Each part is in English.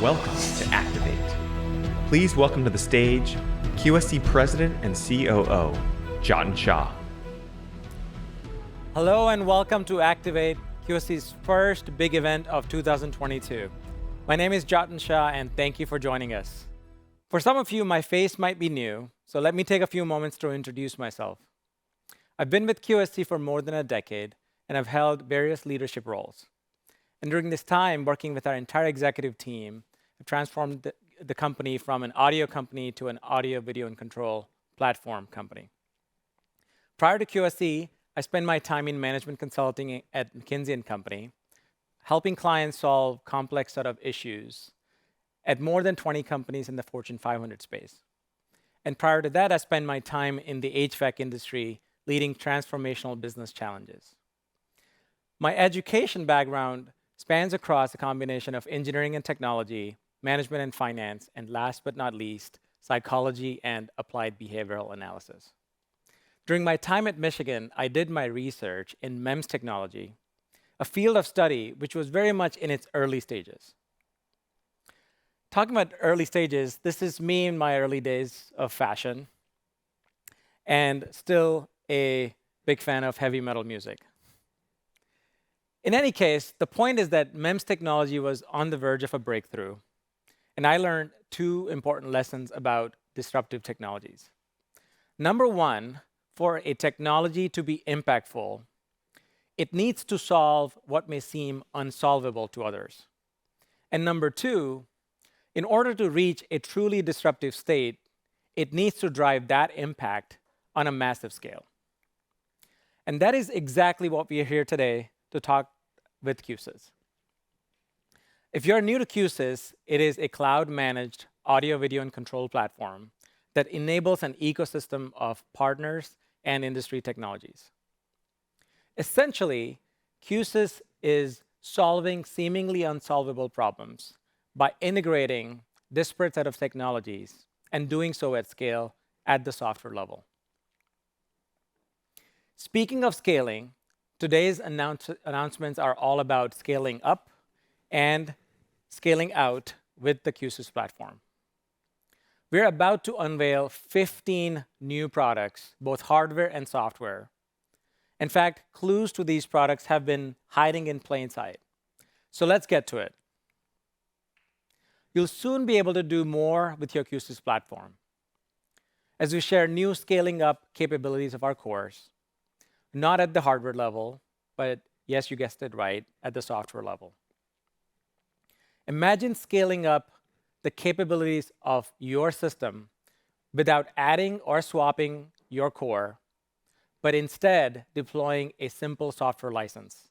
Welcome to Activate. Please welcome to the stage QSC President and COO, Jatin Shah. Hello and welcome to Activate, QSC's first big event of 2022. My name is Jatin Shah and thank you for joining us. For some of you, my face might be new, so let me take a few moments to introduce myself. I've been with QSC for more than a decade and I've held various leadership roles. And during this time, working with our entire executive team, I've transformed the company from an audio company to an audio, video, and control platform company. Prior to QSC, I spent my time in management consulting at McKinsey & Company, helping clients solve complex set of issues at more than 20 companies in the Fortune 500 space. And prior to that, I spent my time in the HVAC industry leading transformational business challenges. My education background spans across a combination of engineering and technology, management and finance, and last but not least, psychology and applied behavioral analysis. During my time at Michigan, I did my research in MEMS technology, a field of study which was very much in its early stages. Talking about early stages, this is me in my early days of fashion, and still a big fan of heavy metal music. In any case, the point is that MEMS technology was on the verge of a breakthrough, and I learned two important lessons about disruptive technologies. Number one, for a technology to be impactful, it needs to solve what may seem unsolvable to others. And number two, in order to reach a truly disruptive state, it needs to drive that impact on a massive scale. And that is exactly what we are here today to talk with Q-SYS. If you're new to Q-SYS, it is a cloud-managed audio, video, and control platform that enables an ecosystem of partners and industry technologies. Essentially, Q-SYS is solving seemingly unsolvable problems by integrating disparate set of technologies and doing so at scale at the software level. Speaking of scaling, today's announcements are all about scaling up and scaling out with the Q-SYS platform. We're about to unveil 15 new products, both hardware and software. In fact, clues to these products have been hiding in plain sight. So let's get to it. You'll soon be able to do more with your Q-SYS platform as we share new scaling up capabilities of our cores, not at the hardware level, but yes, you guessed it right, at the software level. Imagine scaling up the capabilities of your system without adding or swapping your core, but instead deploying a simple software license.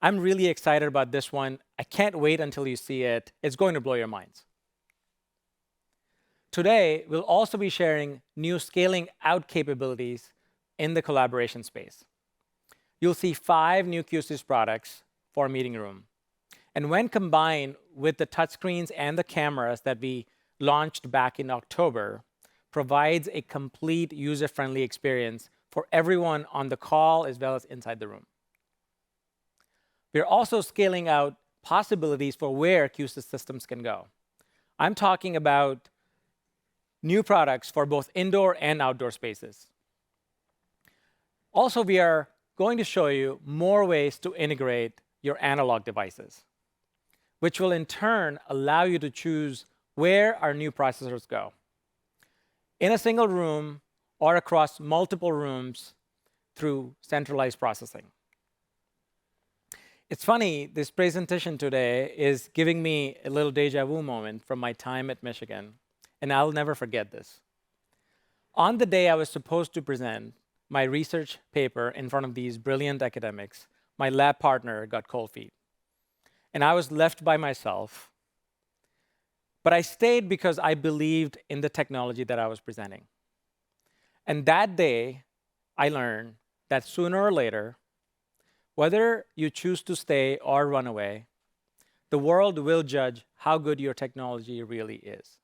I'm really excited about this one. I can't wait until you see it. It's going to blow your minds. Today, we'll also be sharing new scaling out capabilities in the collaboration space. You'll see 5 new Q-SYS products for meeting room. And when combined with the touchscreens and the cameras that we launched back in October, provides a complete user-friendly experience for everyone on the call as well as inside the room. We're also scaling out possibilities for where Q-SYS systems can go. I'm talking about new products for both indoor and outdoor spaces. Also, we are going to show you more ways to integrate your analog devices, which will in turn allow you to choose where our new processors go, in a single room or across multiple rooms through centralized processing. It's funny, this presentation today is giving me a little deja vu moment from my time at Michigan, and I'll never forget this. On the day I was supposed to present my research paper in front of these brilliant academics, my lab partner got cold feet. And I was left by myself. But I stayed because I believed in the technology that I was presenting. And that day, I learned that sooner or later, whether you choose to stay or run away, the world will judge how good your technology really is.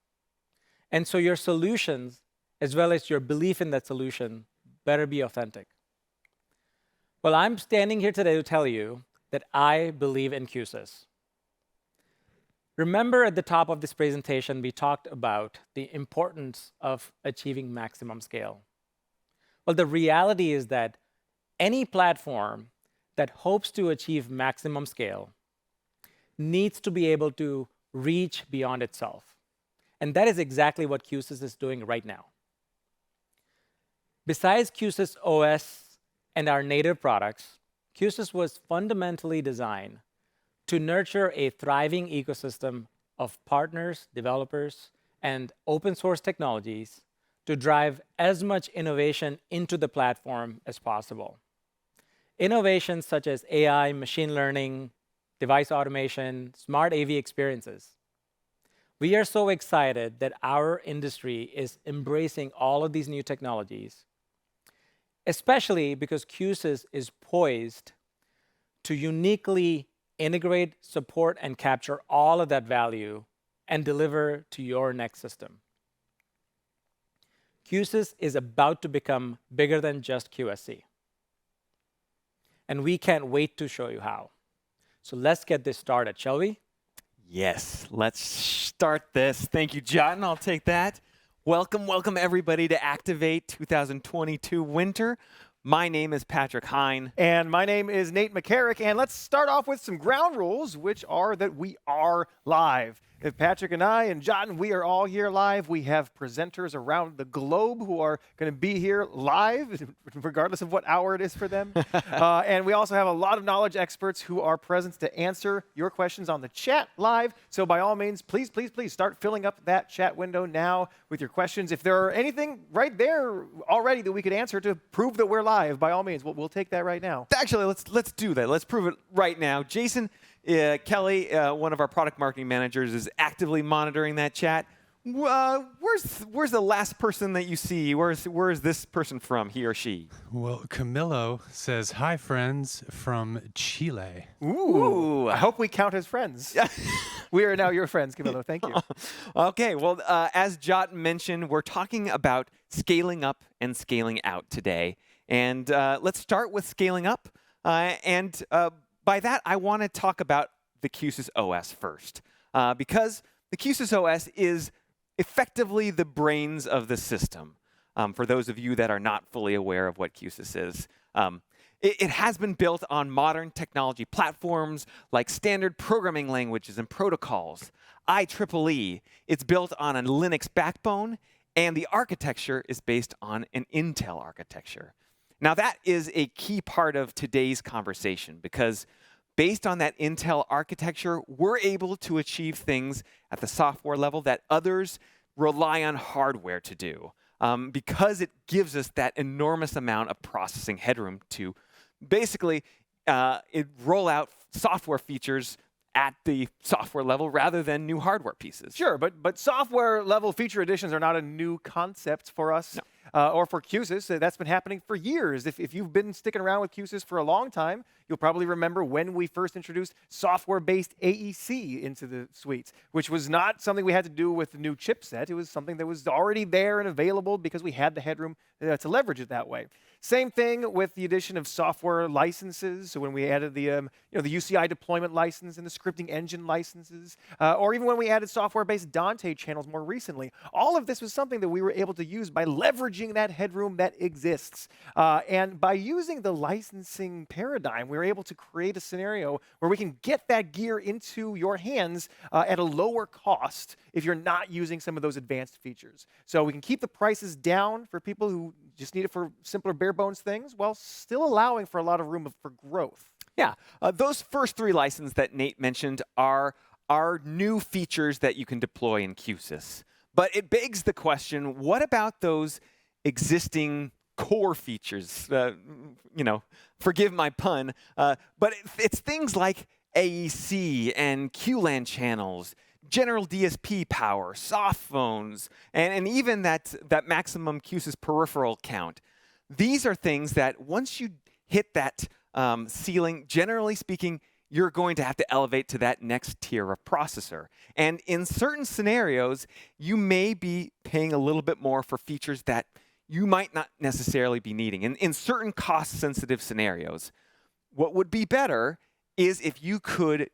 And so your solutions, as well as your belief in that solution, better be authentic. Well, I'm standing here today to tell you that I believe in Q-SYS. Remember at the top of this presentation, we talked about the importance of achieving maximum scale. Well, the reality is that any platform that hopes to achieve maximum scale needs to be able to reach beyond itself. And that is exactly what Q-SYS is doing right now. Besides Q-SYS OS and our native products, Q-SYS was fundamentally designed to nurture a thriving ecosystem of partners, developers, and open source technologies to drive as much innovation into the platform as possible. Innovations such as AI, machine learning, device automation, smart AV experiences. We are so excited that our industry is embracing all of these new technologies, especially because Q-SYS is poised to uniquely integrate, support, and capture all of that value and deliver to your next system. Q-SYS is about to become bigger than just QSC. And we can't wait to show you how. So let's get this started, shall we? Yes, let's start this. Thank you, Jatin. I'll take that. Welcome everybody to Activate 2022 Winter. My name is Patrick Hine. And my name is Nate McCarrick. And let's start off with some ground rules, which are that we are live. If Patrick and I and Jatin, we are all here live. We have presenters around the globe who are going to be here live, regardless of what hour it is for them. And we also have a lot of knowledge experts who are present to answer your questions on the chat live. So by all means, please start filling up that chat window now with your questions. If there are anything right there already that we could answer to prove that we're live, by all means, we'll take that right now. Actually, let's do that. Let's prove it right now. Jason Kelly, one of our product marketing managers, is actively monitoring that chat. Where's the last person that you see? Where is this person from, he or she? Well, Camilo says, hi, friends, from Chile. Ooh. I hope we count as friends. We are now your friends, Camilo. Thank you. Okay, well, as Jot mentioned, we're talking about scaling up and scaling out today. And let's start with scaling up. By that, I want to talk about the Q-SYS OS first, because the Q-SYS OS is effectively the brains of the system. For those of you that are not fully aware of what Q-SYS is, it has been built on modern technology platforms like standard programming languages and protocols, IEEE. It's built on a Linux backbone, and the architecture is based on an Intel architecture. Now, that is a key part of today's conversation because based on that Intel architecture, we're able to achieve things at the software level that others rely on hardware to do because it gives us that enormous amount of processing headroom to basically roll out software features at the software level rather than new hardware pieces. Sure, but software level feature additions are not a new concept for us. No. Or for Q-SYS. That's been happening for years. If you've been sticking around with Q-SYS for a long time, you'll probably remember when we first introduced software-based AEC into the suites, which was not something we had to do with the new chipset. It was something that was already there and available because we had the headroom to leverage it that way. Same thing with the addition of software licenses. So when we added the the UCI deployment license and the scripting engine licenses, or even when we added software-based Dante channels more recently, all of this was something that we were able to use by leveraging that headroom that exists. And by using the licensing paradigm, we were able to create a scenario where we can get that gear into your hands at a lower cost if you're not using some of those advanced features. So we can keep the prices down for people who just need it for simpler bare bones things while still allowing for a lot of room for growth. Yeah, those first three licenses that Nate mentioned are new features that you can deploy in Q-SYS. But it begs the question, what about those existing core features? Forgive my pun, but it's things like AEC and QLAN channels, general DSP power, soft phones, and even that maximum Q-SYS peripheral count. These are things that once you hit that ceiling, generally speaking, you're going to have to elevate to that next tier of processor. And in certain scenarios, you may be paying a little bit more for features that you might not necessarily be needing. In certain cost-sensitive scenarios, what would be better is if you could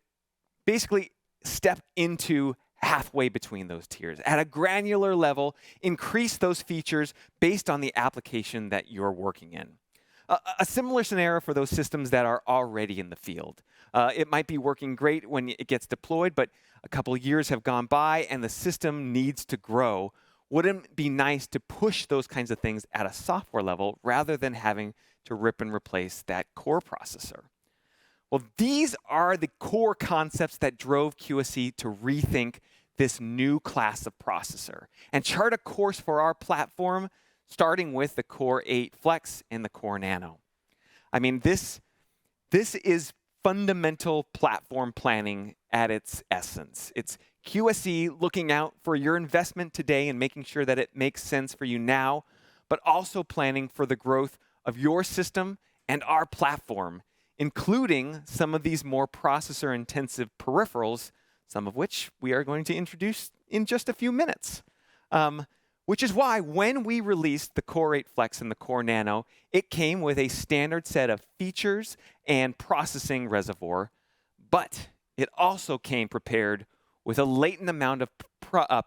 basically step into halfway between those tiers. At a granular level, increase those features based on the application that you're working in. A similar scenario for those systems that are already in the field. It might be working great when it gets deployed, but a couple of years have gone by and the system needs to grow. Wouldn't it be nice to push those kinds of things at a software level rather than having to rip and replace that core processor? Well, these are the core concepts that drove QSC to rethink this new class of processor and chart a course for our platform, starting with the Core 8 Flex and the Core Nano. I mean, this is fundamental platform planning at its essence. It's QSC looking out for your investment today and making sure that it makes sense for you now, but also planning for the growth of your system and our platform, including some of these more processor-intensive peripherals, some of which we are going to introduce in just a few minutes. Which is why when we released the Core 8 Flex and the Core Nano, it came with a standard set of features and processing reservoir, but it also came prepared with a latent amount of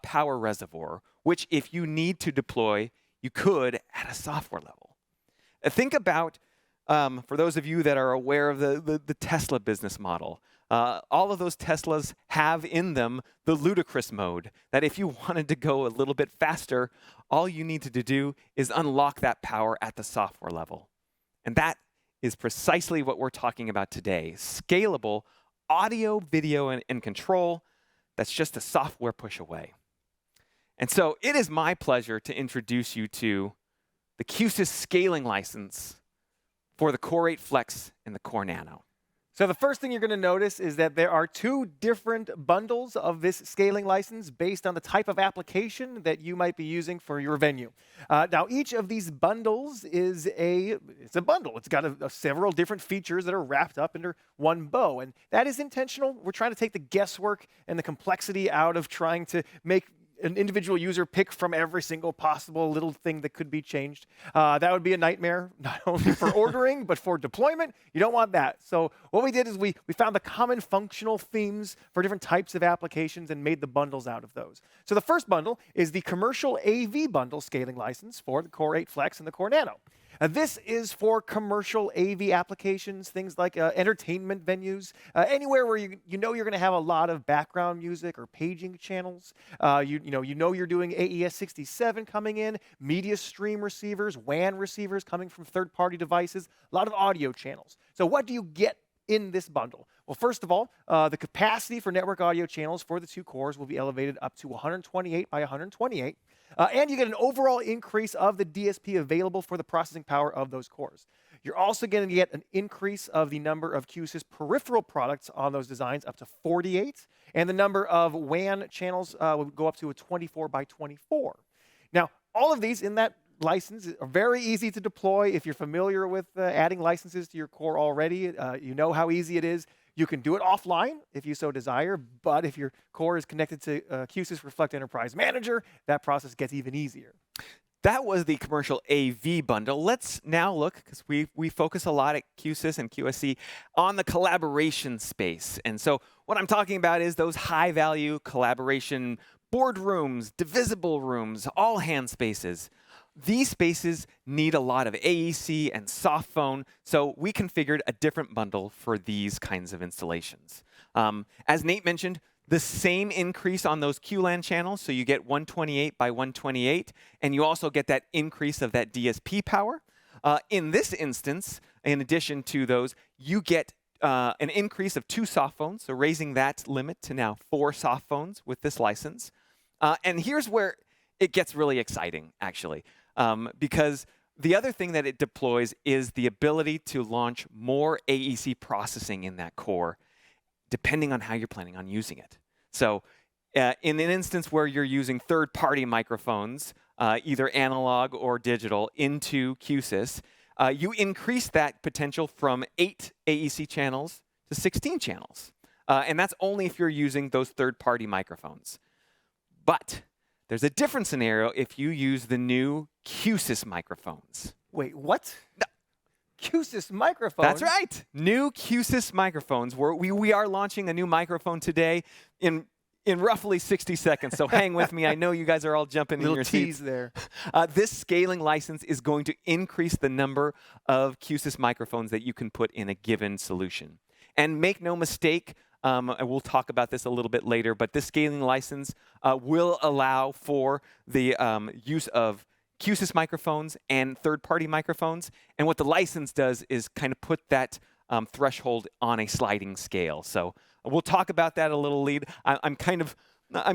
power reservoir, which if you need to deploy, you could at a software level. Think about, for those of you that are aware of the Tesla business model, all of those Teslas have in them the ludicrous mode, that if you wanted to go a little bit faster, all you needed to do is unlock that power at the software level. And that is precisely what we're talking about today. Scalable audio, video, and control that's just a software push away. And so it is my pleasure to introduce you to the Q-SYS scaling license for the Core 8 Flex and the Core Nano. So the first thing you're going to notice is that there are two different bundles of this scaling license based on the type of application that you might be using for your venue. Now, each of these bundles is a bundle. It's got several different features that are wrapped up under one bow, and that is intentional. We're trying to take the guesswork and the complexity out of trying to make an individual user pick from every single possible little thing that could be changed. That would be a nightmare, not only for ordering, but for deployment. You don't want that. So what we did is we found the common functional themes for different types of applications and made the bundles out of those. So the first bundle is the commercial AV bundle scaling license for the Core 8 Flex and the Core Nano. This is for commercial AV applications, things like entertainment venues, anywhere where you know you're going to have a lot of background music or paging channels. You know you're doing AES 67 coming in, media stream receivers, WAN receivers coming from third-party devices, a lot of audio channels. So what do you get in this bundle? Well, first of all, the capacity for network audio channels for the two cores will be elevated up to 128 by 128. And you get an overall increase of the DSP available for the processing power of those cores. You're also going to get an increase of the number of Q-SYS peripheral products on those designs up to 48, and the number of WAN channels will go up to a 24 by 24. Now, all of these in that license are very easy to deploy. If you're familiar with adding licenses to your core already, you know how easy it is. You can do it offline if you so desire, but if your core is connected to Q-SYS Reflect Enterprise Manager, that process gets even easier. That was the commercial AV bundle. Let's now look, because we focus a lot at Q-SYS and QSC on the collaboration space. And so what I'm talking about is those high-value collaboration boardrooms, divisible rooms, all-hand spaces. These spaces need a lot of AEC and softphone, so we configured a different bundle for these kinds of installations. As Nate mentioned, the same increase on those QLAN channels, so you get 128 by 128, and you also get that increase of that DSP power. In this instance, in addition to those, you get an increase of 2 softphones, so raising that limit to now 4 softphones with this license. And here's where it gets really exciting, actually. Because the other thing that it deploys is the ability to launch more AEC processing in that core, depending on how you're planning on using it. So in an instance where you're using third-party microphones, either analog or digital, into Q-SYS, you increase that potential from 8 AEC channels to 16 channels. And that's only if you're using those third-party microphones. But there's a different scenario if you use the new Q-SYS microphones. Wait, what? Q-SYS microphones. That's right. New Q-SYS microphones. We are launching a new microphone today in roughly 60 seconds. So hang with me. I know you guys are all jumping in Little your tease seats. there. This scaling license is going to increase the number of Q-SYS microphones that you can put in a given solution. And make no mistake, and we'll talk about this a little bit later, but this scaling license will allow for the use of Q-SYS microphones and third-party microphones. And what the license does is kind of put that threshold on a sliding scale. So we'll talk about that a little later. I'm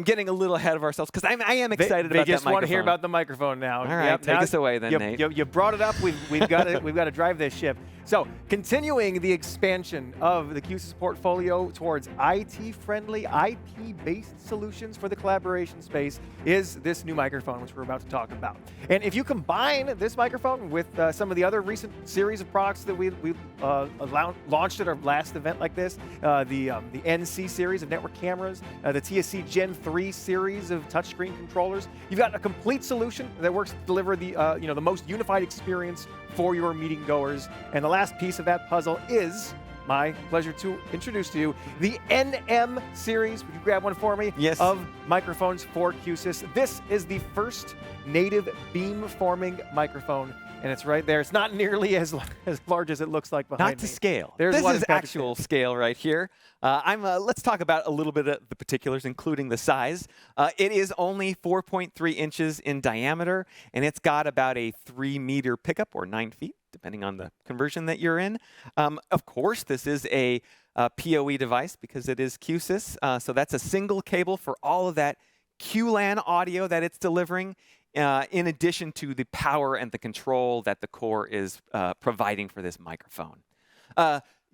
getting a little ahead of ourselves because I am excited about that microphone. They just want to hear about the microphone now. All right, take us away then, Nate. You brought it up. We've got to drive this ship. So continuing the expansion of the Q-SYS portfolio towards IT-friendly, IP-based solutions for the collaboration space is this new microphone, which we're about to talk about. And if you combine this microphone with some of the other recent series of products that we launched at our last event like this, the NC series of network cameras, the TSC Gen 3 series of touchscreen controllers, you've got a complete solution that works to deliver the the most unified experience for your meeting goers. And the last piece of that puzzle is my pleasure to introduce to you the NM series. Would you grab one for me? Yes. Of microphones for Q-SYS. This is the first native beam-forming microphone, and it's right there. It's not nearly as large as it looks like behind me. Not to scale. There's this one is actual scale right here. Let's talk about a little bit of the particulars, including the size. It is only 4.3 inches in diameter, and it's got about a 3-meter pickup, or 9 feet, depending on the conversion that you're in. Of course, this is a PoE device because it is Q-SYS. So that's a single cable for all of that QLAN audio that it's delivering, in addition to the power and the control that the core is providing for this microphone.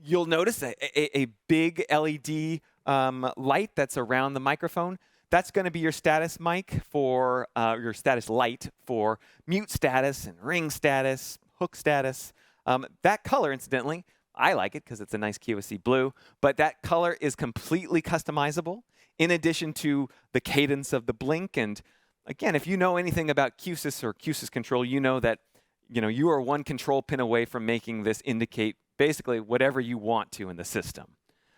You'll notice a big LED light that's around the microphone. That's going to be your status mic for your status light for mute status and ring status, hook status. That color, incidentally, I like it because it's a nice QSC blue, but that color is completely customizable in addition to the cadence of the blink. And again, if you know anything about Q-SYS or Q-SYS control, you know that you are one control pin away from making this indicate basically whatever you want to in the system.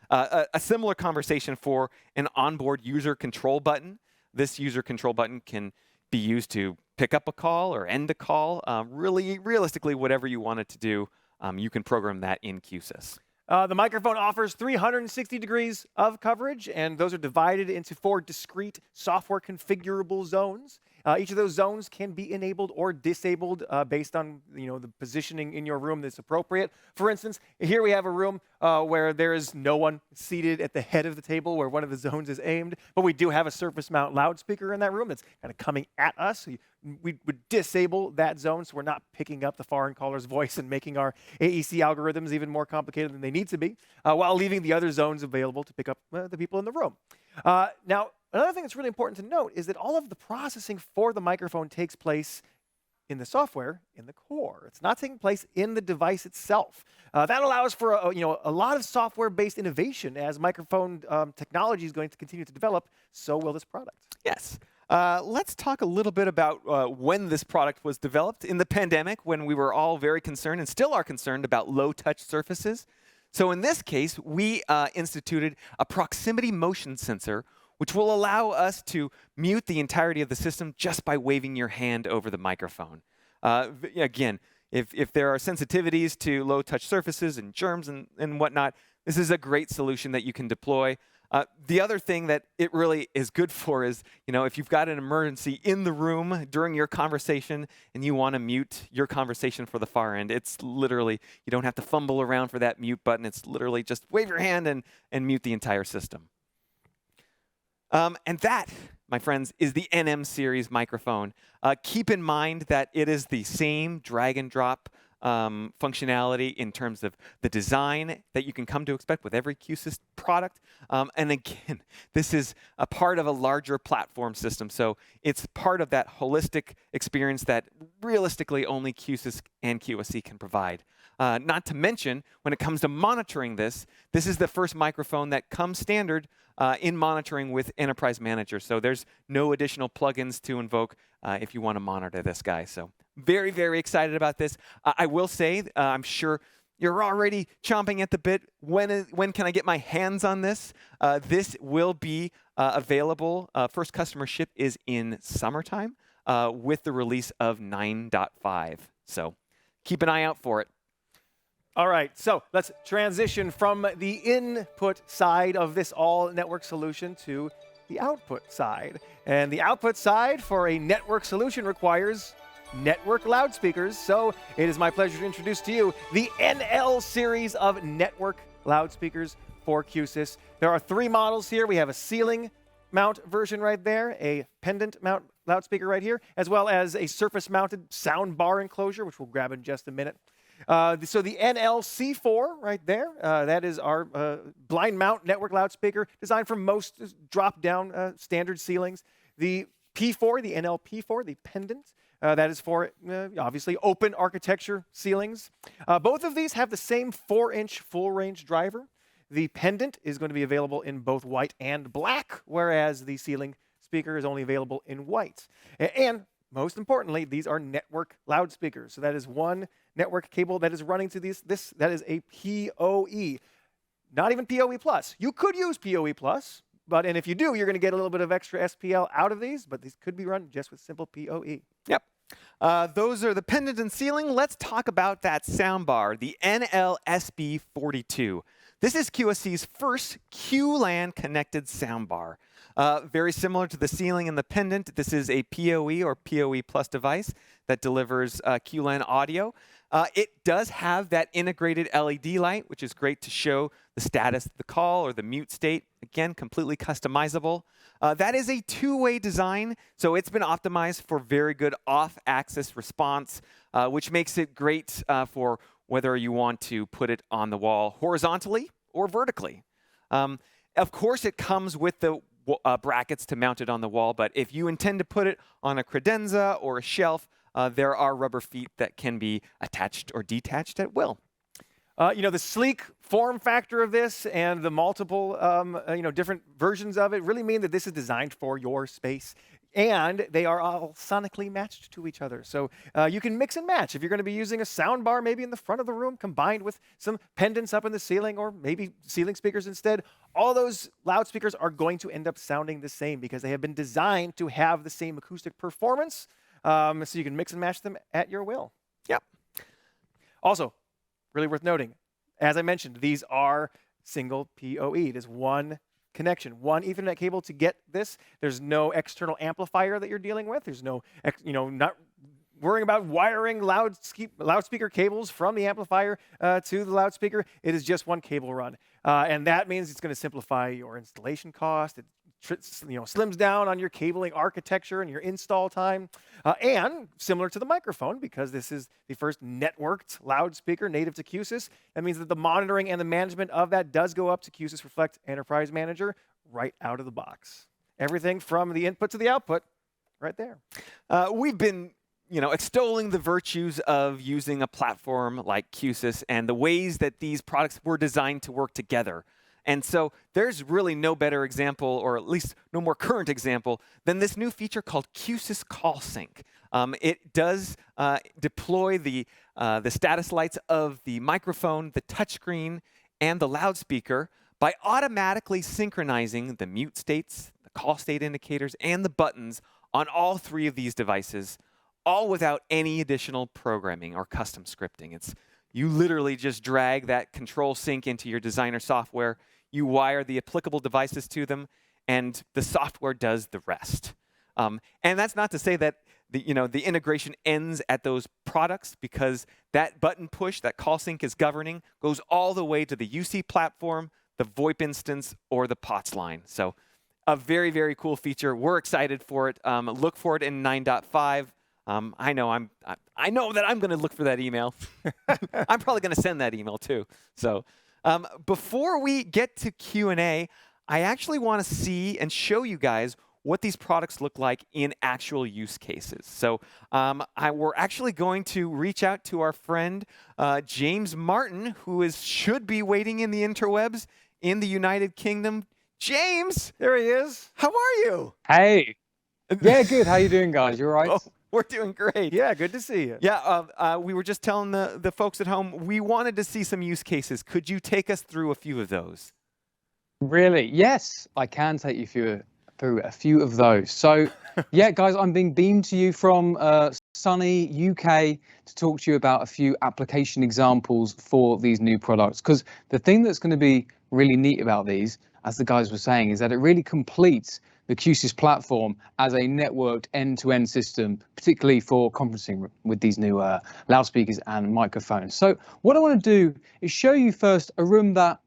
A similar conversation for an onboard user control button. This user control button can be used to pick up a call or end a call. Really, realistically, whatever you want it to do, you can program that in Q-SYS. The microphone offers 360 degrees of coverage, and those are divided into 4 discrete software configurable zones. Each of those zones can be enabled or disabled based on the positioning in your room that's appropriate. For instance, here we have a room where there is no one seated at the head of the table where one of the zones is aimed, but we do have a surface mount loudspeaker in that room that's kind of coming at us. So we would disable that zone so we're not picking up the foreign caller's voice and making our AEC algorithms even more complicated than they need to be, while leaving the other zones available to pick up the people in the room. Now, another thing that's really important to note is that all of the processing for the microphone takes place in the software, in the core. It's not taking place in the device itself. That allows for a lot of software-based innovation as microphone technology is going to continue to develop. So will this product. Yes. Let's talk a little bit about when this product was developed. In the pandemic, when we were all very concerned and still are concerned about low-touch surfaces. So in this case, we instituted a proximity motion sensor, which will allow us to mute the entirety of the system just by waving your hand over the microphone. Again, if there are sensitivities to low-touch surfaces and germs and whatnot, this is a great solution that you can deploy. The other thing that it really is good for is, if you've got an emergency in the room during your conversation and you want to mute your conversation for the far end, it's literally, you don't have to fumble around for that mute button. It's literally just wave your hand and mute the entire system. And that, my friends, is the NM series microphone. Keep in mind that it is the same drag and drop functionality in terms of the design that you can come to expect with every Q-SYS product. And again, this is a part of a larger platform system. So it's part of that holistic experience that realistically only Q-SYS and QSC can provide. Not to mention, when it comes to monitoring this is the first microphone that comes standard in monitoring with Enterprise Manager. So there's no additional plugins to invoke if you want to monitor this guy. So very, very excited about this. I will say, I'm sure you're already chomping at the bit. When can I get my hands on this? This will be available. First customer ship is in summertime with the release of 9.5. So keep an eye out for it. All right, so let's transition from the input side of this all-network solution to the output side. And the output side for a network solution requires network loudspeakers. So it is my pleasure to introduce to you the NL series of network loudspeakers for Q-SYS. There are 3 models here. We have a ceiling mount version right there, a pendant mount loudspeaker right here, as well as a surface-mounted sound bar enclosure, which we'll grab in just a minute. So the NLC4 right there, that is our blind mount network loudspeaker designed for most drop-down standard ceilings. The P4, the NLP4, the pendant, that is for obviously open architecture ceilings. Both of these have the same 4-inch full-range driver. The pendant is going to be available in both white and black, whereas the ceiling speaker is only available in white. And most importantly, these are network loudspeakers. So that is one network cable that is running to this. That is a PoE, not even PoE plus. You could use PoE plus, and if you do, you're going to get a little bit of extra SPL out of these, but these could be run just with simple PoE. Yep. Those are the pendant and ceiling. Let's talk about that soundbar, the NLSB42. This is QSC's first QLAN connected soundbar. Very similar to the ceiling and the pendant, this is a PoE or PoE plus device that delivers QLAN audio. It does have that integrated LED light, which is great to show the status of the call or the mute state. Again, completely customizable. That is a 2-way design, so it's been optimized for very good off-axis response, which makes it great for whether you want to put it on the wall horizontally or vertically. Of course, it comes with the brackets to mount it on the wall, but if you intend to put it on a credenza or a shelf, there are rubber feet that can be attached or detached at will. The sleek form factor of this and the multiple, different versions of it really mean that this is designed for your space. And they are all sonically matched to each other. So you can mix and match. If you're going to be using a sound bar maybe in the front of the room combined with some pendants up in the ceiling or maybe ceiling speakers instead, all those loudspeakers are going to end up sounding the same because they have been designed to have the same acoustic performance. So you can mix and match them at your will. Yep. Also, really worth noting, as I mentioned, these are single PoE. There's one connection, one Ethernet cable to get this. There's no external amplifier that you're dealing with. There's no, not worrying about wiring loudspeaker cables from the amplifier to the loudspeaker. It is just one cable run. And that means it's going to simplify your installation cost. It slims down on your cabling architecture and your install time. And similar to the microphone, because this is the first networked loudspeaker native to Q-SYS, that means that the monitoring and the management of that does go up to Q-SYS Reflect Enterprise Manager right out of the box. Everything from the input to the output, right there. We've been extolling the virtues of using a platform like Q-SYS and the ways that these products were designed to work together. And so there's really no better example, or at least no more current example, than this new feature called Q-SYS Call Sync. It does deploy the status lights of the microphone, the touchscreen, and the loudspeaker by automatically synchronizing the mute states, the call state indicators, and the buttons on all 3 of these devices, all without any additional programming or custom scripting. You literally just drag that control sync into your designer software, you wire the applicable devices to them, and the software does the rest. And that's not to say that the integration ends at those products, because that button push, that call sync is governing, goes all the way to the UC platform, the VoIP instance, or the POTS line. So a very, very cool feature. We're excited for it. Look for it in 9.5. I know that I'm going to look for that email. I'm probably going to send that email too. So before we get to Q&A, I actually want to see and show you guys what these products look like in actual use cases. So we're actually going to reach out to our friend James Martin, who should be waiting in the interwebs in the United Kingdom. James, There he is. how are you? Hey. Yeah, good. How you doing, guys? You all right? Oh, we're doing great. Yeah, good to see you. Yeah, we were just telling the folks at home we wanted to see some use cases. Could you take us through a few of those? Really? Yes, I can take you through a few of those. So, yeah, guys, I'm being beamed to you from sunny UK to talk to you about a few application examples for these new products. Because the thing that's going to be really neat about these, as the guys were saying, is that it really completes the Q-SYS platform as a networked end-to-end system, particularly for conferencing with these new loudspeakers and microphones. So what I want to do is show you first a room that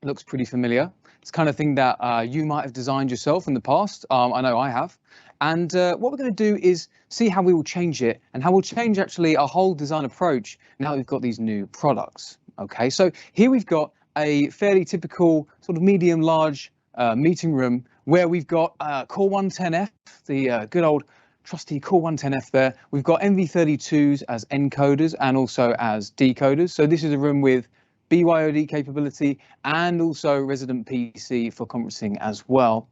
looks pretty familiar. It's the kind of thing that you might have designed yourself in the past. I know I have. And what we're going to do is see how we will change it and how we'll change actually our whole design approach now that we've got these new products. Okay, so here we've got a fairly typical sort of medium large meeting room where we've got Core 110F, the good old trusty Core 110F there. We've got NV32s as encoders and also as decoders. So this is a room with BYOD capability and also resident PC for conferencing as well.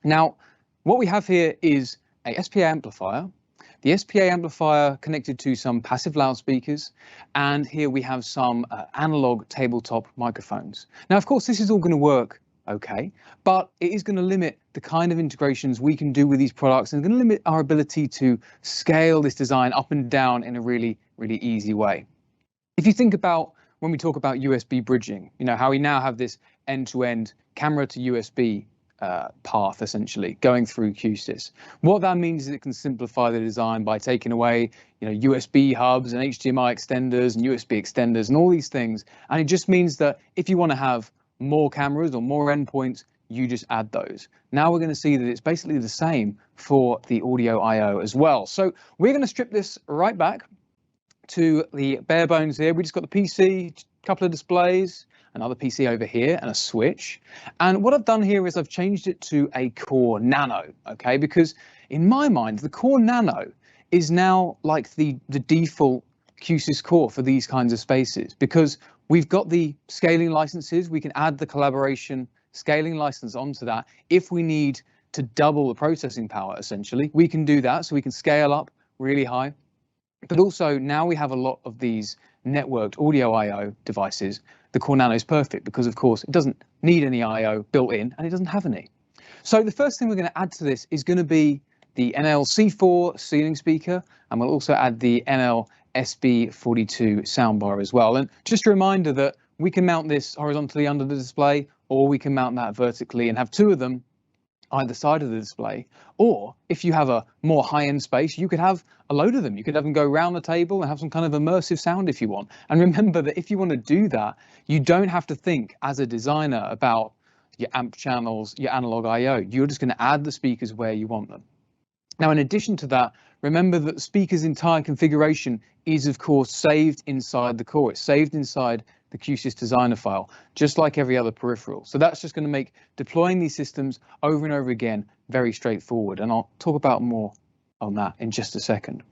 Now, what we have here is a SPA amplifier. The SPA amplifier connected to some passive loudspeakers, and here we have some analog tabletop microphones. Now, of course, this is all going to work okay, but it is going to limit the kind of integrations we can do with these products and going to limit our ability to scale this design up and down in a really, really easy way. If you think about when we talk about USB bridging, you know, how we now have this end-to-end camera to USB path essentially going through Q-SYS. What that means is it can simplify the design by taking away, you know, USB hubs and HDMI extenders and USB extenders and all these things. And it just means that if you want to have more cameras or more endpoints, you just add those. Now we're going to see that it's basically the same for the audio I/O as well. So we're going to strip this right back to the bare bones here. We just got the PC, a couple of displays, another PC over here, and a switch. And what I've done here is I've changed it to a Core Nano, okay? Because in my mind, the Core Nano is now like the default Q-SYS core for these kinds of spaces, because we've got the scaling licenses. We can add the collaboration scaling license onto that. If we need to double the processing power, essentially, we can do that. So we can scale up really high. But also now we have a lot of these networked audio I/O devices. The Core Nano is perfect because, of course, it doesn't need any I/O built in and it doesn't have any. So the first thing we're going to add to this is going to be the NL-C4 ceiling speaker, and we'll also add the NL-SB42 soundbar as well. And just a reminder that we can mount this horizontally under the display, or we can mount that vertically and have two of them either side of the display. Or if you have a more high-end space, you could have a load of them. You could have them go around the table and have some kind of immersive sound if you want. And remember that if you want to do that, you don't have to think as a designer about your amp channels, your analog I/O. You're just going to add the speakers where you want them. Now, in addition to that, remember that the speaker's entire configuration is, of course, saved inside the core. It's saved inside the Q-SYS designer file, just like every other peripheral. So that's just going to make deploying these systems over and over again very straightforward. And I'll talk about more on that in just a second.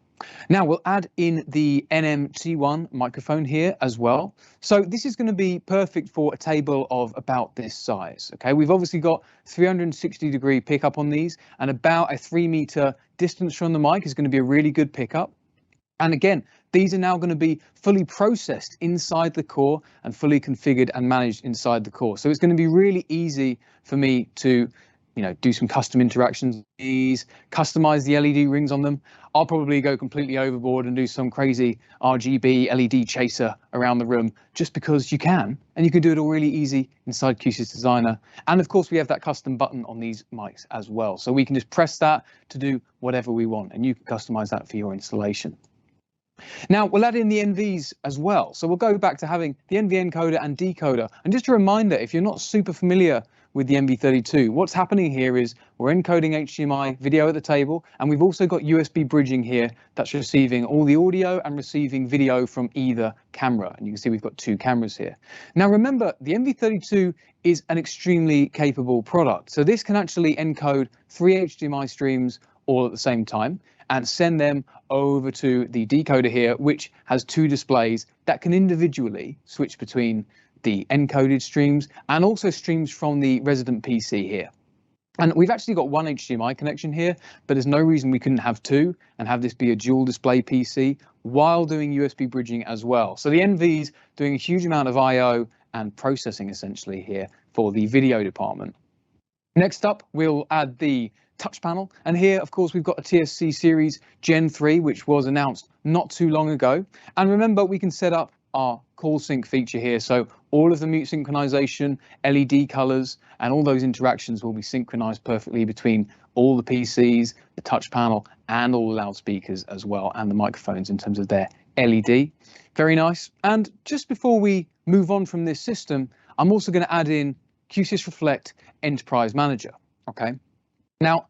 Now we'll add in the NMT1 microphone here as well. So this is going to be perfect for a table of about this size. Okay, we've obviously got 360-degree pickup on these, and about a 3-meter distance from the mic is going to be a really good pickup. And again, these are now going to be fully processed inside the core and fully configured and managed inside the core. So it's going to be really easy for me to, you know, do some custom interactions, customize the LED rings on them. I'll probably go completely overboard and do some crazy RGB LED chaser around the room just because you can, and you can do it all really easy inside Q-SYS Designer. And of course, we have that custom button on these mics as well. So we can just press that to do whatever we want, and you can customize that for your installation. Now we'll add in the NVs as well. So we'll go back to having the NV encoder and decoder. And just a reminder, if you're not super familiar with the NV32, what's happening here is we're encoding HDMI video at the table, and we've also got USB bridging here that's receiving all the audio and receiving video from either camera. And you can see we've got two cameras here. Now remember, the NV32 is an extremely capable product. So this can actually encode 3 HDMI streams all at the same time and send them over to the decoder here, which has 2 displays that can individually switch between the encoded streams, and also streams from the resident PC here. And we've actually got one HDMI connection here, but there's no reason we couldn't have two and have this be a dual display PC while doing USB bridging as well. So the NV's doing a huge amount of I/O and processing essentially here for the video department. Next up, we'll add the touch panel. And here, of course, we've got a TSC series Gen 3, which was announced not too long ago. And remember, we can set up our call sync feature here. So all of the mute synchronization, LED colors, and all those interactions will be synchronized perfectly between all the PCs, the touch panel, and all the loudspeakers as well, and the microphones in terms of their LED. Very nice. And just before we move on from this system, I'm also going to add in Q-SYS Reflect Enterprise Manager. Okay. Now,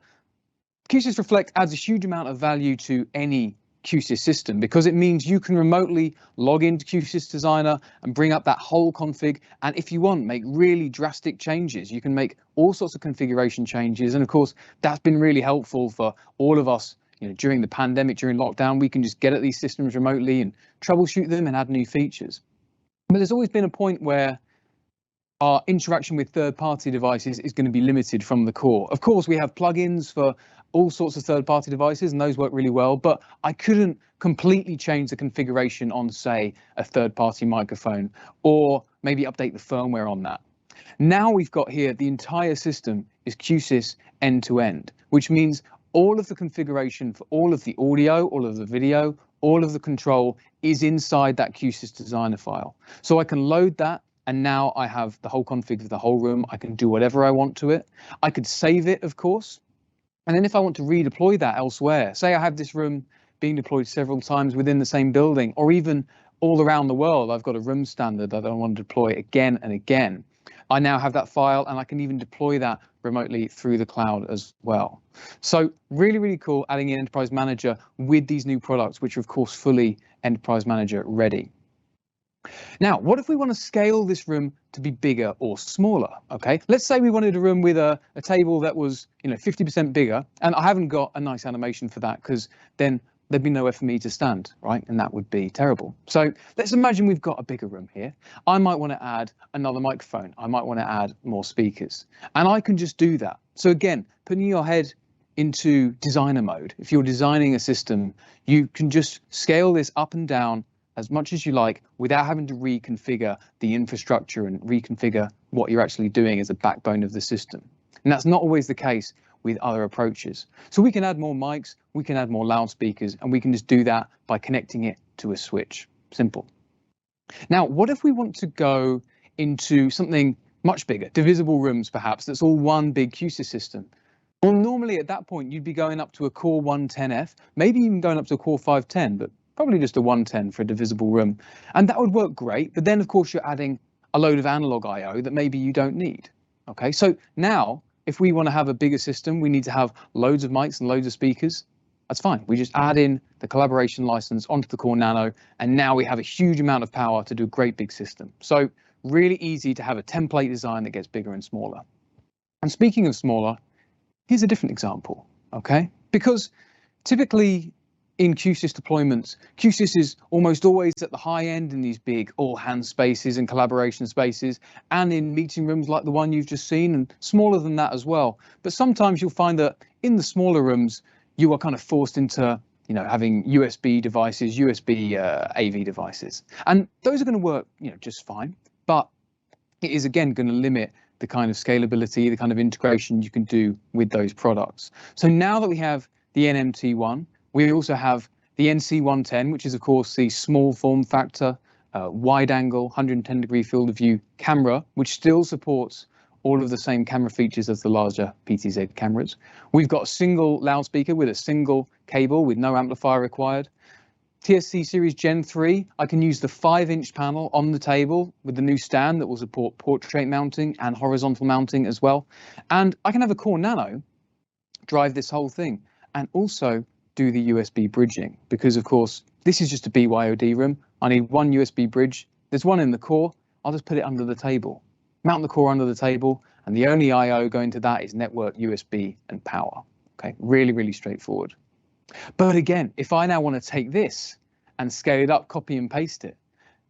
Q-SYS Reflect adds a huge amount of value to any Q-SYS system because it means you can remotely log into Q-SYS Designer and bring up that whole config. And if you want, make really drastic changes. You can make all sorts of configuration changes. And of course, that's been really helpful for all of us. You know, during the pandemic, during lockdown, we can just get at these systems remotely and troubleshoot them and add new features. But there's always been a point where our interaction with third-party devices is going to be limited from the core. Of course, we have plugins for all sorts of third-party devices, and those work really well, but I couldn't completely change the configuration on, say, a third-party microphone, or maybe update the firmware on that. Now we've got here, the entire system is Q-SYS end-to-end, which means all of the configuration for all of the audio, all of the video, all of the control is inside that Q-SYS Designer file. So I can load that, and now I have the whole config of the whole room. I can do whatever I want to it. I could save it, of course. And then if I want to redeploy that elsewhere, say I have this room being deployed several times within the same building, or even all around the world, I've got a room standard that I want to deploy again and again. I now have that file, and I can even deploy that remotely through the cloud as well. So really, really cool adding in Enterprise Manager with these new products, which are of course fully Enterprise Manager ready. Now, what if we want to scale this room to be bigger or smaller? Okay, let's say we wanted a room with a table that was, 50% bigger, and I haven't got a nice animation for that because then there'd be nowhere for me to stand, right? And that would be terrible. So let's imagine we've got a bigger room here. I might want to add another microphone. I might want to add more speakers, and I can just do that. So again, putting your head into designer mode, if you're designing a system, you can just scale this up and down as much as you like without having to reconfigure the infrastructure and reconfigure what you're actually doing as a backbone of the system. And that's not always the case with other approaches. So we can add more mics, we can add more loudspeakers, and we can just do that by connecting it to a switch. Simple. Now, what if we want to go into something much bigger, divisible rooms perhaps, that's all one big Q-SYS system? Well, normally at that point, you'd be going up to a Core 110F, maybe even going up to a Core 510, but probably just a 110 for a divisible room. And that would work great, but then of course you're adding a load of analog I/O that maybe you don't need. Okay, so now if we want to have a bigger system, we need to have loads of mics and loads of speakers. That's fine. We just add in the collaboration license onto the Core Nano, and now we have a huge amount of power to do a great big system. So really easy to have a template design that gets bigger and smaller. And speaking of smaller, here's a different example, okay? Because typically in Q-SYS deployments, Q-SYS is almost always at the high end in these big all-hands spaces and collaboration spaces, and in meeting rooms like the one you've just seen, and smaller than that as well. But sometimes you'll find that in the smaller rooms, you are kind of forced into having USB devices, USB AV devices. And those are going to work just fine, but it is again going to limit the kind of scalability, the kind of integration you can do with those products. So now that we have the NMT1, we also have the NC110, which is, of course, the small form factor, wide angle, 110-degree field of view camera, which still supports all of the same camera features as the larger PTZ cameras. We've got a single loudspeaker with a single cable with no amplifier required. TSC Series Gen 3, I can use the 5-inch panel on the table with the new stand that will support portrait mounting and horizontal mounting as well. And I can have a Core Nano drive this whole thing and also do the USB bridging, because of course this is just a BYOD room. I need one USB bridge. There's one in the core. I'll just put it under the table, mount the core under the table, and the only I/O going to that is network USB and power. Okay, really, really straightforward. But again, if I now want to take this and scale it up, copy and paste it,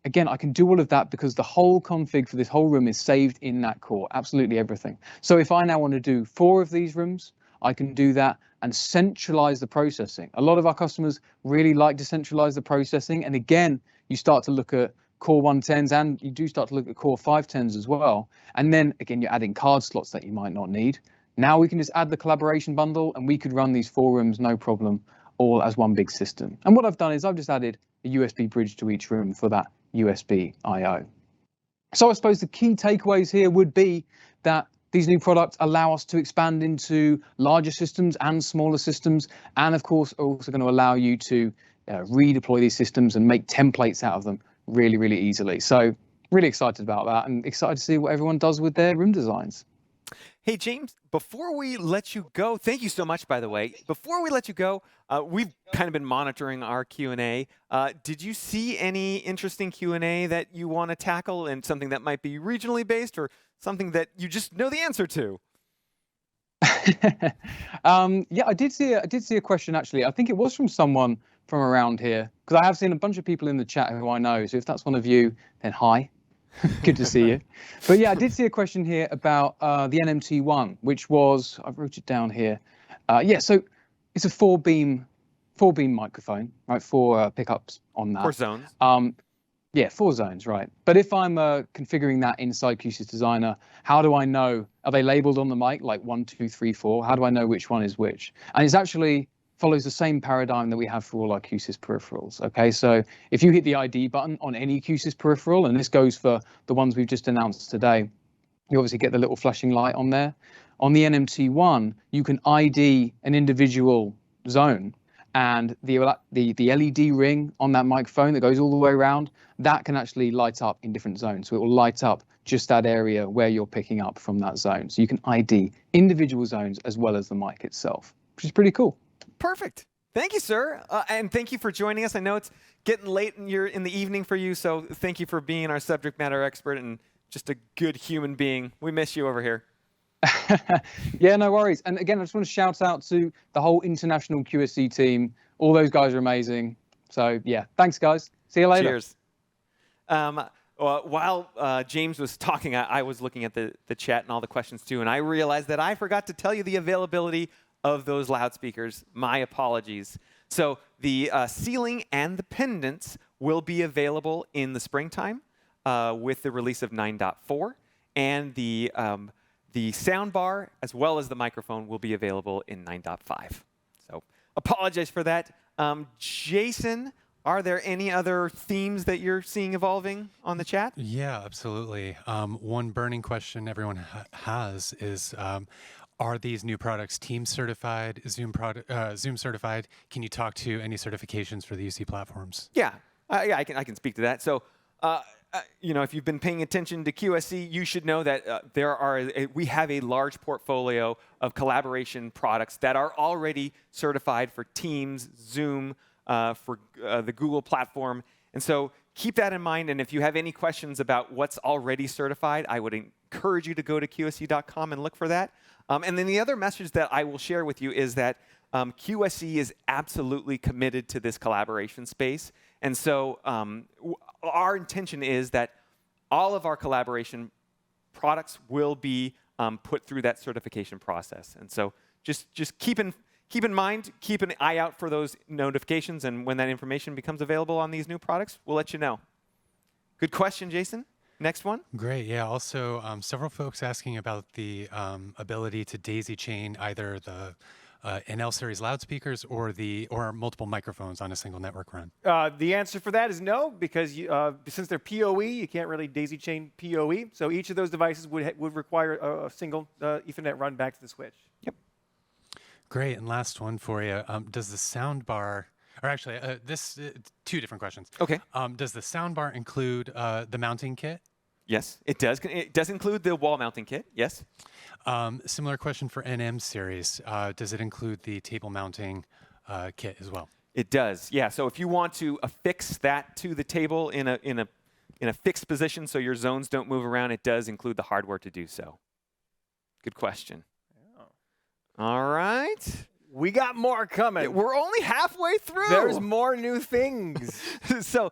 again, I can do all of that because the whole config for this whole room is saved in that core, absolutely everything. So if I now want to do 4 of these rooms, I can do that and centralize the processing. A lot of our customers really like to centralize the processing. And again, you start to look at Core 110s and you do start to look at Core 510s as well. And then again, you're adding card slots that you might not need. Now we can just add the collaboration bundle and we could run these 4 rooms, no problem, all as one big system. And what I've done is I've just added a USB bridge to each room for that USB I/O. So I suppose the key takeaways here would be that these new products allow us to expand into larger systems and smaller systems, and of course are also going to allow you to redeploy these systems and make templates out of them really, really easily. So really excited about that and excited to see what everyone does with their room designs. Hey, James, before we let you go, thank you so much, by the way. Before we let you go, we've kind of been monitoring our Q&A. Did you see any interesting Q&A that you want to tackle, and something that might be regionally based or something that you just know the answer to? Yeah, I did see a question, actually. I think it was from someone from around here, because I have seen a bunch of people in the chat who I know. So if that's one of you, then hi. Good to see you. But yeah, I did see a question here about the NMT1, which was, I wrote it down here. Yeah, so it's a 4-beam microphone, right? 4 pickups on that. 4 zones. Yeah, 4 zones, right. But if I'm configuring that inside Q-SYS Designer, how do I know? Are they labeled on the mic like 1, 2, 3, 4? How do I know which one is which? And it's actually follows the same paradigm that we have for all our Q-SYS peripherals. Okay, so if you hit the ID button on any Q-SYS peripheral, and this goes for the ones we've just announced today, you obviously get the little flashing light on there. On the NMT1, you can ID an individual zone, and the LED ring on that microphone that goes all the way around, that can actually light up in different zones. So it will light up just that area where you're picking up from that zone. So you can ID individual zones as well as the mic itself, which is pretty cool. Perfect. Thank you, sir. And thank you for joining us. I know it's getting late in the evening for you, so thank you for being our subject matter expert and just a good human being. We miss you over here. Yeah, no worries. And again, I just want to shout out to the whole international QSC team. All those guys are amazing. So yeah, thanks, guys. See you later. Cheers. While James was talking, I was looking at the chat and all the questions too, and I realized that I forgot to tell you the availability of those loudspeakers. My apologies. So the ceiling and the pendants will be available in the springtime with the release of 9.4, and the soundbar as well as the microphone will be available in 9.5. So apologize for that. Jason, are there any other themes that you're seeing evolving on the chat? Yeah, absolutely. One burning question everyone has is, are these new products Teams certified, Zoom certified? Can you talk to any certifications for the UC platforms? Yeah, I can speak to that. So, you know, if you've been paying attention to QSC, you should know that we have a large portfolio of collaboration products that are already certified for Teams, Zoom, for the Google platform. And so keep that in mind. And if you have any questions about what's already certified, I would encourage you to go to QSC.com and look for that. And then the other message that I will share with you is that QSC is absolutely committed to this collaboration space. And so our intention is that all of our collaboration products will be put through that certification process. And so just keep in mind, keep an eye out for those notifications, and when that information becomes available on these new products, we'll let you know. Good question, Jason. Next one. Great. Yeah. Also, several folks asking about the ability to daisy chain either the NL series loudspeakers or multiple microphones on a single network run. The answer for that is no, because since they're PoE, you can't really daisy chain PoE. So each of those devices would require a single Ethernet run back to the switch. Yep. Great. And last one for you. Does the soundbar, or actually, two different questions. Okay. Does the soundbar include the mounting kit? Yes, it does. It does include the wall mounting kit. Yes. Similar question for NM series. Does it include the table mounting kit as well? It does. Yeah. So if you want to affix that to the table in a fixed position so your zones don't move around, it does include the hardware to do so. Good question. Oh. All right. We got more coming. We're only halfway through. There's more new things. So,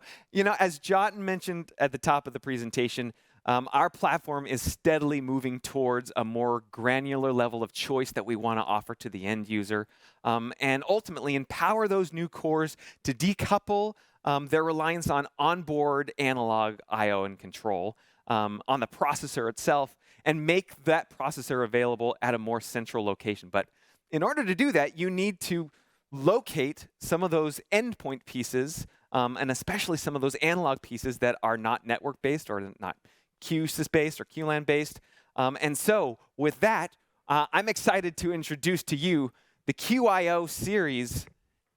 as Jotun mentioned at the top of the presentation, our platform is steadily moving towards a more granular level of choice that we want to offer to the end user, and ultimately empower those new cores to decouple their reliance on onboard analog I/O and control on the processor itself, and make that processor available at a more central location. But in order to do that, you need to locate some of those endpoint pieces, and especially some of those analog pieces that are not network-based or not Q-SYS-based or QLAN-based. And so with that, I'm excited to introduce to you the QIO series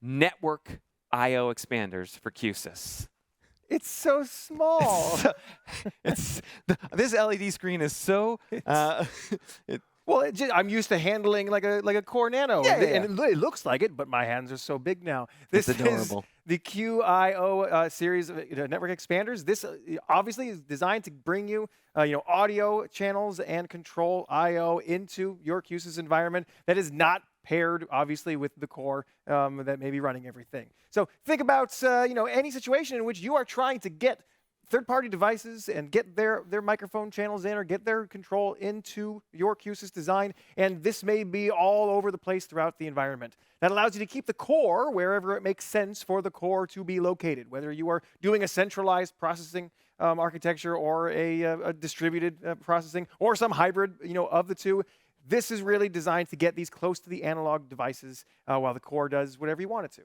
network I/O expanders for Q-SYS. It's so small. This LED screen is so... Well, I'm used to handling like a Core Nano, and it looks like it, but my hands are so big now. This It's adorable. is the QIO series of network expanders. This obviously is designed to bring you, audio channels and control I/O into your Q-SYS environment that is not paired, obviously, with the core that may be running everything. So think about, any situation in which you are trying to get third-party devices and get their microphone channels in or get their control into your Q-SYS design, and this may be all over the place throughout the environment. That allows you to keep the core wherever it makes sense for the core to be located, whether you are doing a centralized processing architecture or a distributed processing or some hybrid, of the two. This is really designed to get these close to the analog devices while the core does whatever you want it to.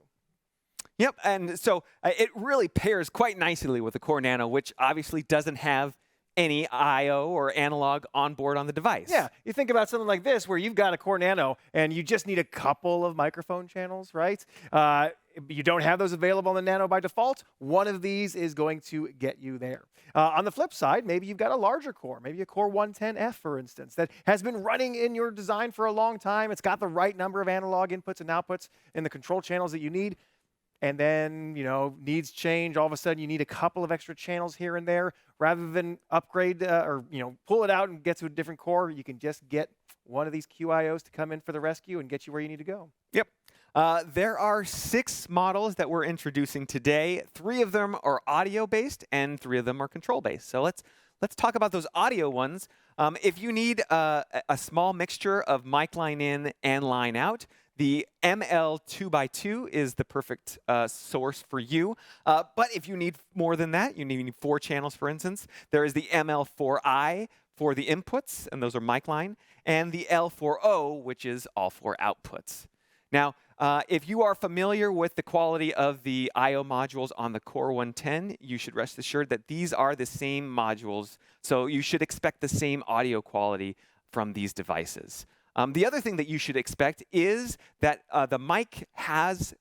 Yep, and so it really pairs quite nicely with the Core Nano, which obviously doesn't have any I/O or analog on board on the device. Yeah, you think about something like this where you've got a Core Nano and you just need a couple of microphone channels, right? You don't have those available on the Nano by default. One of these is going to get you there. On the flip side, maybe you've got a larger core, maybe a Core 110F, for instance, that has been running in your design for a long time. It's got the right number of analog inputs and outputs in the control channels that you need. And then, needs change. All of a sudden, you need a couple of extra channels here and there. Rather than upgrade or, pull it out and get to a different core, you can just get one of these QIOs to come in for the rescue and get you where you need to go. Yep. There are 6 models that we're introducing today. 3 of them are audio-based, and 3 of them are control-based. So let's talk about those audio ones. If you need a small mixture of mic line in and line out, the ML2x2 is the perfect source for you. But if you need more than that, you need 4 channels, for instance. There is the ML4i for the inputs, and those are mic line, and the L4o, which is all 4 outputs. Now, if you are familiar with the quality of the I/O modules on the Core 110, you should rest assured that these are the same modules, so you should expect the same audio quality from these devices. The other thing that you should expect is that the mic has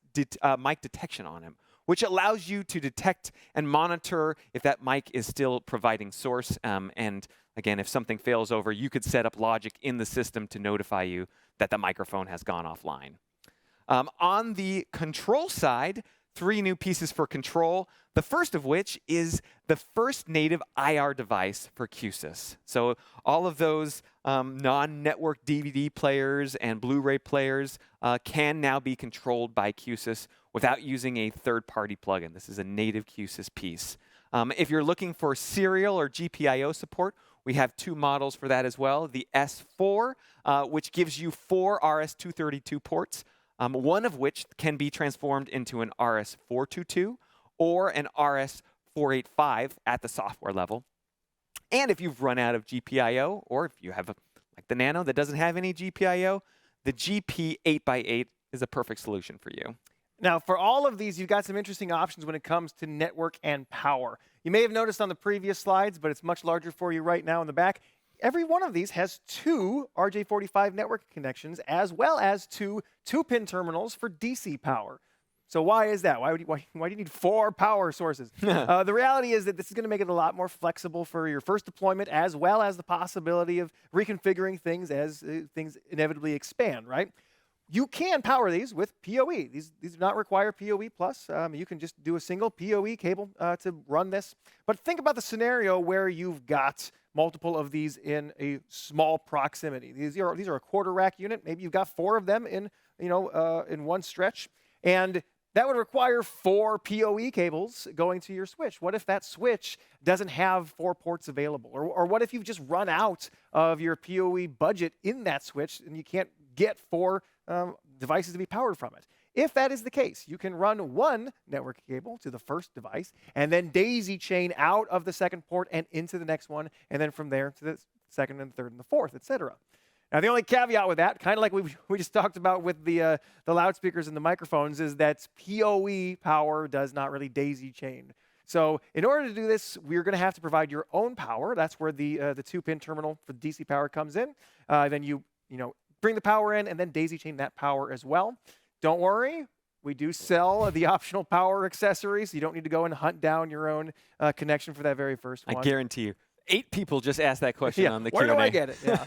mic detection on him, which allows you to detect and monitor if that mic is still providing source. And again, if something fails over, you could set up logic in the system to notify you that the microphone has gone offline. On the control side, 3 new pieces for control, the first of which is the first native IR device for Q-SYS. So all of those non-network DVD players and Blu-ray players can now be controlled by Q-SYS without using a third-party plugin. This is a native Q-SYS piece. If you're looking for serial or GPIO support, we have 2 models for that as well. The S4, which gives you 4 RS-232 ports, one of which can be transformed into an RS-422 or an RS-485 at the software level. And if you've run out of GPIO, or if you have like the Nano that doesn't have any GPIO, the GP8x8 is a perfect solution for you. Now, for all of these, you've got some interesting options when it comes to network and power. You may have noticed on the previous slides, but it's much larger for you right now in the back. Every one of these has 2 RJ45 network connections, as well as 2 2-pin terminals for DC power. So why is that? Why do you need 4 power sources? The reality is that this is going to make it a lot more flexible for your first deployment, as well as the possibility of reconfiguring things as things inevitably expand, right? You can power these with PoE. These do not require PoE+. You can just do a single PoE cable to run this. But think about the scenario where you've got multiple of these in a small proximity. These are a quarter rack unit. Maybe you've got 4 of them in in one stretch. And that would require 4 PoE cables going to your switch. What if that switch doesn't have 4 ports available? Or what if you've just run out of your PoE budget in that switch and you can't get 4 devices to be powered from it? If that is the case, you can run 1 network cable to the first device and then daisy chain out of the second port and into the next one, and then from there to the second and third and the fourth, etc. Now, the only caveat with that, kind of like we just talked about with the loudspeakers and the microphones, is that PoE power does not really daisy chain. So in order to do this, we're going to have to provide your own power. That's where the 2-pin terminal for DC power comes in. Then you bring the power in and then daisy chain that power as well. Don't worry, we do sell the optional power accessories. So you don't need to go and hunt down your own connection for that very first one. I guarantee you. 8 people just asked that question on the Q&A. Where do I get it? Yeah.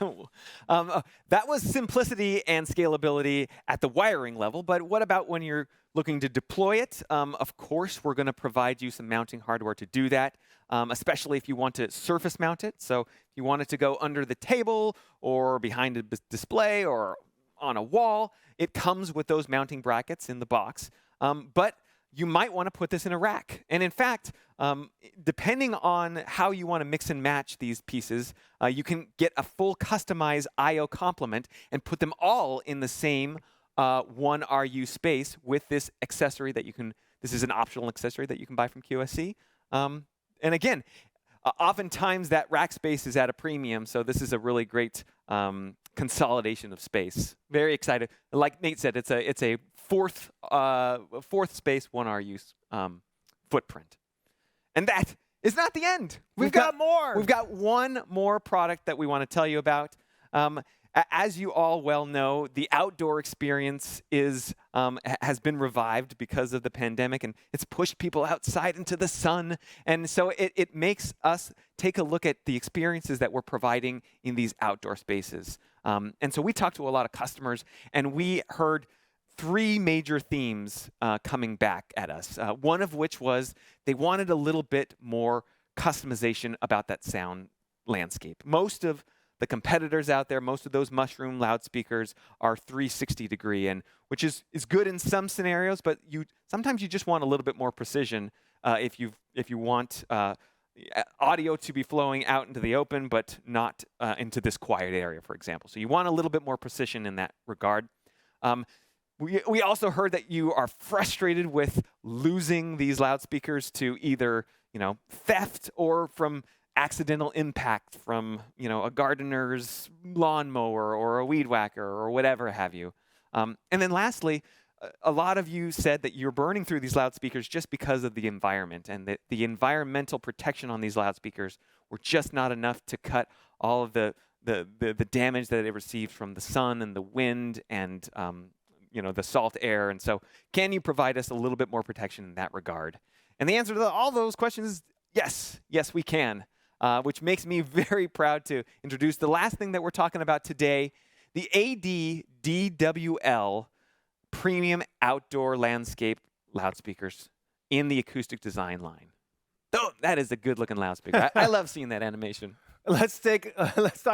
That was simplicity and scalability at the wiring level, but what about when you're looking to deploy it? Of course, we're going to provide you some mounting hardware to do that, especially if you want to surface mount it. So if you want it to go under the table or behind a display or on a wall, it comes with those mounting brackets in the box. But you might want to put this in a rack. And in fact, depending on how you want to mix and match these pieces, you can get a full customized I/O complement and put them all in the same 1 RU space with this accessory that you can, this is an optional accessory that you can buy from QSC. And again, oftentimes that rack space is at a premium, so this is a really great consolidation of space. Very excited. Like Nate said, it's a fourth space 1 RU footprint. And that is not the end. We've got more. We've got one more product that we want to tell you about. As you all well know, the outdoor experience has been revived because of the pandemic, and it's pushed people outside into the sun. And so it makes us take a look at the experiences that we're providing in these outdoor spaces. And so we talked to a lot of customers, and we heard 3 major themes coming back at us. One of which was they wanted a little bit more customization about that sound landscape. Most of the competitors out there, most of those mushroom loudspeakers are 360 degree, and which is good in some scenarios, but sometimes you just want a little bit more precision if you want audio to be flowing out into the open, but not into this quiet area, for example. So you want a little bit more precision in that regard. We also heard that you are frustrated with losing these loudspeakers to either theft or from accidental impact from a gardener's lawnmower or a weed whacker or whatever have you. And then lastly, a lot of you said that you're burning through these loudspeakers just because of the environment, and that the environmental protection on these loudspeakers were just not enough to cut all of the damage that it received from the sun and the wind and the salt air. And so can you provide us a little bit more protection in that regard? And the answer to all those questions is yes. Yes, we can. Which makes me very proud to introduce the last thing that we're talking about today, the AD-DWL Premium Outdoor Landscape Loudspeakers in the acoustic design line. Oh, that is a good-looking loudspeaker. I love seeing that animation. Let's talk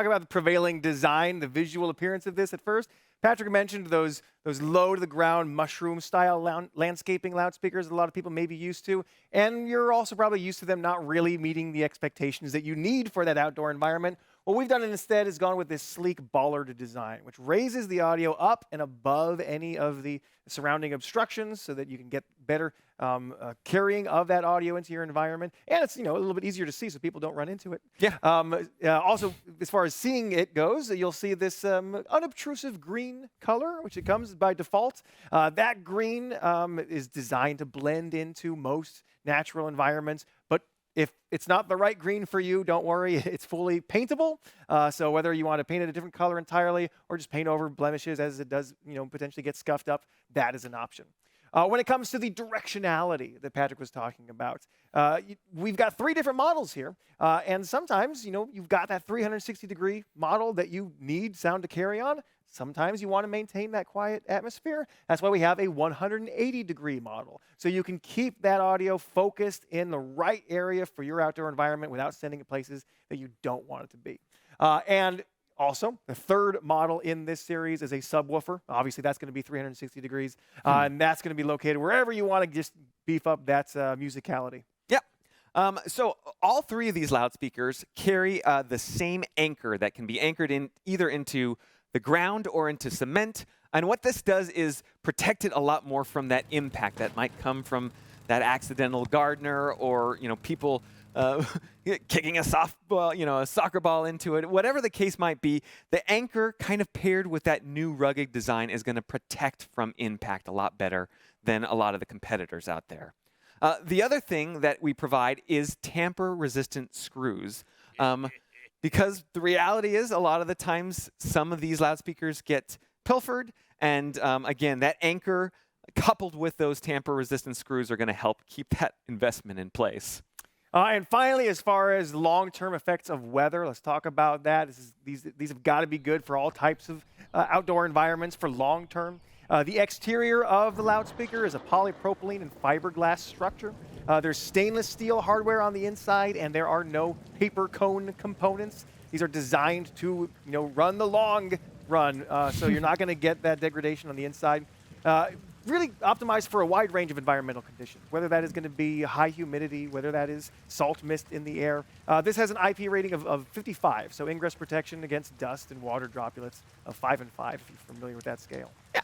about the prevailing design, the visual appearance of this at first. Patrick mentioned those low-to-the-ground mushroom-style landscaping loudspeakers that a lot of people may be used to, and you're also probably used to them not really meeting the expectations that you need for that outdoor environment. What we've done instead is gone with this sleek bollard design, which raises the audio up and above any of the surrounding obstructions so that you can get better carrying of that audio into your environment. And it's a little bit easier to see so people don't run into it. Yeah. Also, as far as seeing it goes, you'll see this unobtrusive green color, which it comes by default. That green is designed to blend into most natural environments, but if it's not the right green for you, don't worry, it's fully paintable. So whether you want to paint it a different color entirely or just paint over blemishes as it does, potentially get scuffed up, that is an option. When it comes to the directionality that Patrick was talking about, we've got 3 different models here. And sometimes, you've got that 360-degree model that you need sound to carry on. Sometimes you want to maintain that quiet atmosphere. That's why we have a 180-degree model. So you can keep that audio focused in the right area for your outdoor environment without sending it places that you don't want it to be. And Also, the third model in this series is a subwoofer. Obviously, that's going to be 360 degrees, and that's going to be located wherever you want to just beef up that musicality. Yep. So all three of these loudspeakers carry the same anchor that can be anchored in either into the ground or into cement. And what this does is protect it a lot more from that impact that might come from that accidental gardener or people kicking a softball, a soccer ball into it. Whatever the case might be, the anchor kind of paired with that new rugged design is going to protect from impact a lot better than a lot of the competitors out there. The other thing that we provide is tamper-resistant screws. Because the reality is, a lot of the times, some of these loudspeakers get pilfered. And again, that anchor coupled with those tamper-resistant screws are going to help keep that investment in place. And finally, as far as long-term effects of weather, let's talk about that. These have got to be good for all types of outdoor environments for long-term. The exterior of the loudspeaker is a polypropylene and fiberglass structure. There's stainless steel hardware on the inside, and there are no paper cone components. These are designed to run the long run, so you're not going to get that degradation on the inside. Really optimized for a wide range of environmental conditions, whether that is going to be high humidity, whether that is salt mist in the air. This has an IP rating of 55, so ingress protection against dust and water droplets of 5 and 5, if you're familiar with that scale. Yeah.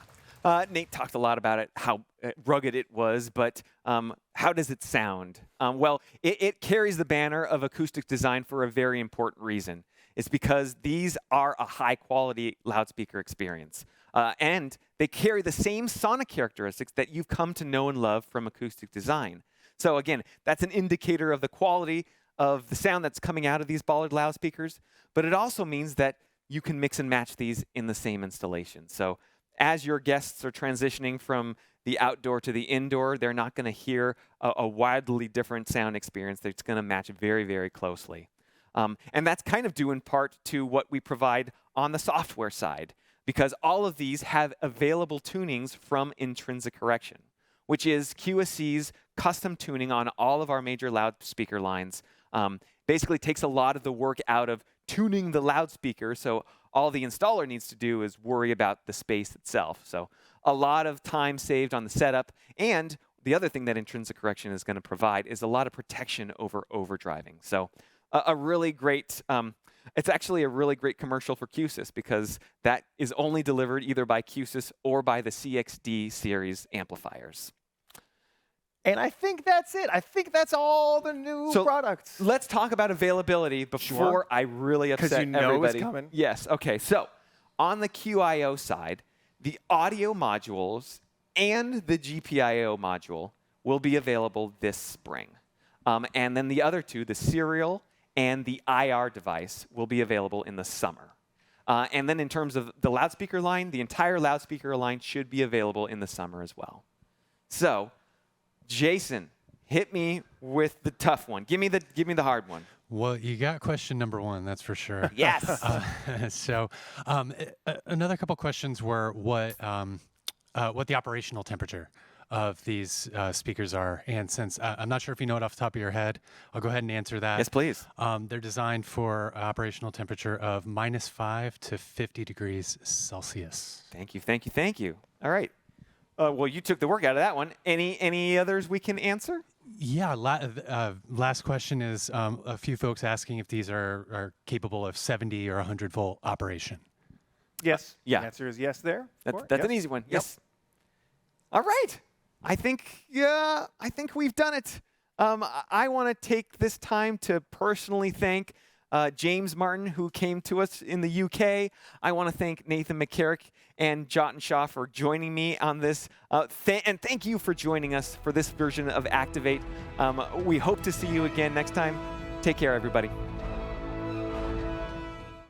Nate talked a lot about it, how rugged it was, but how does it sound? Well, it carries the banner of acoustic design for a very important reason. It's because these are a high-quality loudspeaker experience. And they carry the same sonic characteristics that you've come to know and love from acoustic design. So again, that's an indicator of the quality of the sound that's coming out of these Bollard loudspeakers, but it also means that you can mix and match these in the same installation. So as your guests are transitioning from the outdoor to the indoor, they're not going to hear a wildly different sound experience that's going to match very, very closely. And that's kind of due in part to what we provide on the software side, because all of these have available tunings from Intrinsic Correction, which is QSC's custom tuning on all of our major loudspeaker lines. Basically takes a lot of the work out of tuning the loudspeaker, so all the installer needs to do is worry about the space itself. So a lot of time saved on the setup, and the other thing that Intrinsic Correction is going to provide is a lot of protection over overdriving. So a really great, it's actually a really great commercial for Q-SYS, because that is only delivered either by Q-SYS or by the CXD series amplifiers. And I think that's it. I think that's all the new products. Let's talk about availability before I really upset everybody. Because you know it's coming. Yes. Okay. So on the QIO side, the audio modules and the GPIO module will be available this spring. And then the other two, the serial and the IR device, will be available in the summer. And then in terms of the loudspeaker line, the entire loudspeaker line should be available in the summer as well. So, Jason, hit me with the tough one. Give me the hard one. Well, you got question number one, that's for sure. Yes. So, another couple questions were what the operational temperature of these speakers are, and since I'm not sure if you know it off the top of your head, I'll go ahead and answer that. Yes, please. They're designed for operational temperature of -5 to 50 degrees Celsius. Thank you, thank you, thank you. All right. Well, you took the work out of that one. Any others we can answer? Yeah. Last question is a few folks asking if these are capable of 70 or 100 volt operation. Yes. Yeah. The answer is yes there. That's an easy one. Yep. Yes. All right. I think we've done it. I want to take this time to personally thank James Martin, who came to us in the UK. I want to thank Nathan McCarrick and Jotten Shaw for joining me on this. And thank you for joining us for this version of Activate. We hope to see you again next time. Take care, everybody.